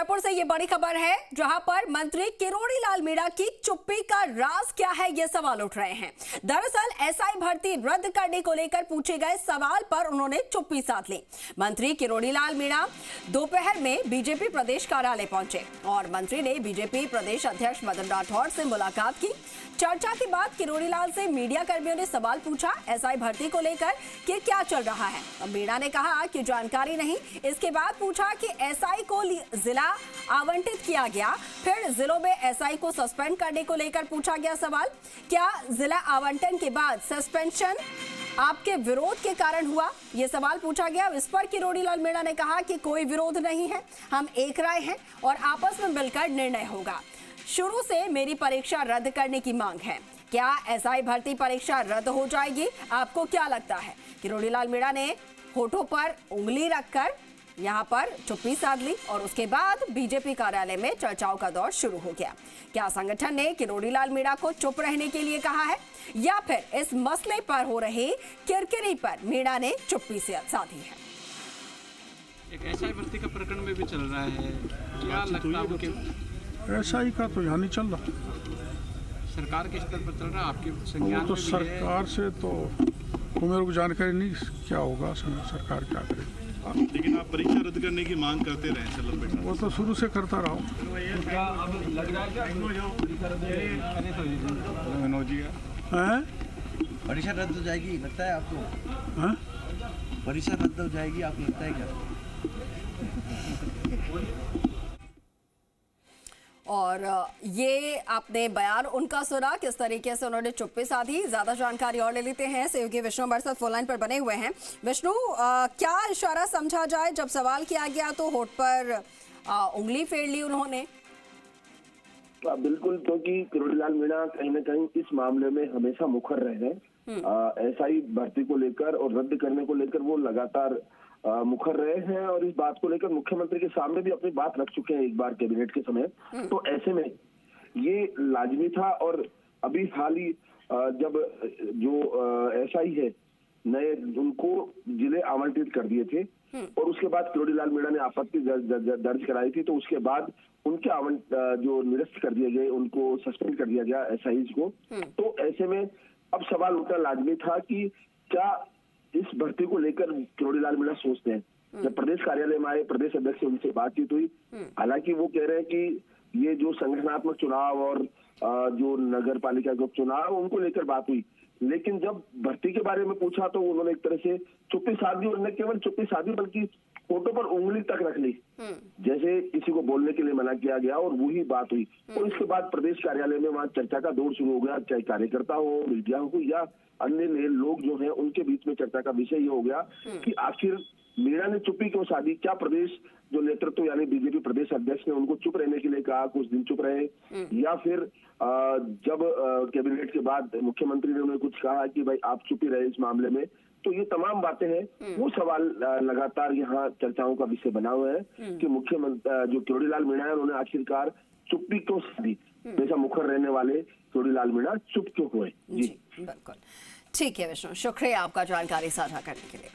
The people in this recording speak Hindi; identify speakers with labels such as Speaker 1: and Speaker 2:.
Speaker 1: जयपुर से ये बड़ी खबर है, जहां पर मंत्री किरोड़ी लाल मीणा की चुप्पी का राज क्या है, ये सवाल उठ रहे हैं। दरअसल एसआई भर्ती रद्द करने को लेकर पूछे गए सवाल पर उन्होंने चुप्पी साध ली। मंत्री किरोड़ी लाल मीणा दोपहर में बीजेपी प्रदेश कार्यालय पहुंचे और मंत्री ने बीजेपी प्रदेश अध्यक्ष मदन राठौड़ से मुलाकात की। चर्चा के बाद किरोड़ी लाल से मीडिया कर्मियों ने सवाल पूछा एसआई भर्ती को लेकर कि क्या चल रहा है। मीणा ने कहा कि जानकारी नहीं। इसके बाद पूछा कि एसआई को जिला आवंटित किया गया, फिर जिलों में एसआई को सस्पेंड करने को लेकर पूछा गया सवाल, क्या जिला आवंटन के बाद सस्पेंशन आपके विरोध के कारण हुआ, यह सवाल पूछा गया। इस पर किरोड़ी लाल मीणा ने कहा कि कोई विरोध नहीं है, हम एक राय हैं और आपस में मिलकर निर्णय होगा। शुरू से मेरी परीक्षा रद्द करने की मांग है। क्या एसआई भर्ती परीक्षा रद्द हो जाएगी? आपको क्या लगता है? किरोड़ी लाल मीणा ने होठों पर उंगली रखकर यहां पर चुप्पी साध ली और उसके बाद बीजेपी कार्यालय में चर्चाओं का दौर शुरू हो गया। क्या संगठन ने किरोड़ी लाल मीणा को चुप रहने के लिए कहा है या फिर इस मसले पर हो रही किरकिरी पर मीणा ने चुप्पी से साधी है?
Speaker 2: एक एसआई भर्ती का प्रकरण में भी चल रहा है, क्या लगता है?
Speaker 3: एसआई का तो यहाँ नहीं चल रहा,
Speaker 2: सरकार के स्तर पर चल रहा है, आपके संज्ञान
Speaker 3: तो सरकार से तो मेरे को जानकारी नहीं क्या होगा, सरकार क्या करेगी।
Speaker 4: लेकिन आप परीक्षा रद्द करने की मांग करते रहे सर लंबे समय।
Speaker 3: वो तो शुरू से करता रहा हूँ।
Speaker 5: परीक्षा रद्द हो जाएगी लगता है आपको? परीक्षा रद्द हो जाएगी आपको लगता है क्या?
Speaker 1: और ये आपने बयान उनका सुना, किस तरीके से उन्होंने चुप्पी साधी। ज्यादा जानकारी और ले लेते हैं। सहयोगी विष्णु हमारे साथ फोन लाइन पर बने हुए हैं। विष्णु, क्या इशारा समझा जाए? जब सवाल किया गया तो होठ पर उंगली फेर ली उन्होंने।
Speaker 6: बिल्कुल, क्योंकि किरोड़ी लाल मीणा कहीं न कहीं इस मामले में हमेशा मुखर रहे हैं। एसआई भर्ती को लेकर और रद्द करने को लेकर वो लगातार मुखर रहे हैं और इस बात को लेकर मुख्यमंत्री के सामने भी अपनी बात रख चुके हैं एक बार कैबिनेट के समय। तो ऐसे में ये लाजमी था और अभी हाल ही जब जो एसआई है नए, उनको जिले आवंटित कर दिए थे और उसके बाद किरोड़ी लाल मीणा ने आपत्ति दर्ज कराई थी, तो उसके बाद उनके जो निरस्त कर दिए गए, उनको सस्पेंड कर दिया गया एसआई को। तो ऐसे में अब सवाल उठना लाजमी था कि क्या इस भर्ती को लेकर किरोड़ी लाल मीणा सोचते हैं। जब प्रदेश कार्यालय में आए, प्रदेश अध्यक्ष से उनसे बातचीत हुई, हालांकि वो कह रहे हैं कि ये जो संगठनात्मक चुनाव और जो नगर पालिका के चुनाव, उनको लेकर बात हुई, लेकिन जब भर्ती के बारे में पूछा तो उन्होंने एक तरह से चुप्पी साधी और न केवल चुप्पी साधी बल्कि फोटो पर उंगली तक रख ली, जैसे किसी को बोलने के लिए मना किया गया और वही बात हुई। और इसके बाद प्रदेश कार्यालय में वहां चर्चा का दौर शुरू हो गया, चाहे कार्यकर्ता हो, मीडिया हो या अन्य लोग जो हैं, उनके बीच में चर्चा का विषय ये हो गया कि आखिर मीणा ने चुप्पी क्यों साधी। क्या प्रदेश जो नेतृत्व यानी बीजेपी प्रदेश अध्यक्ष ने उनको चुप रहने के लिए कहा, कुछ दिन चुप रहे, या फिर जब कैबिनेट के बाद मुख्यमंत्री ने उन्हें कुछ कहा कि भाई आप चुप ही रहे इस मामले में। तो ये तमाम बातें हैं, वो सवाल लगातार यहाँ चर्चाओं का विषय बना हुआ है कि मुख्यमंत्री जो किरोड़ी लाल मीणा है, उन्होंने आखिरकार चुप्पी क्यों साधी। जैसा मुखर रहने वाले किरोड़ी लाल मीणा चुप क्यों हुए। जी
Speaker 1: बिल्कुल ठीक है विष्णु, शुक्रिया आपका जानकारी साझा करने के लिए।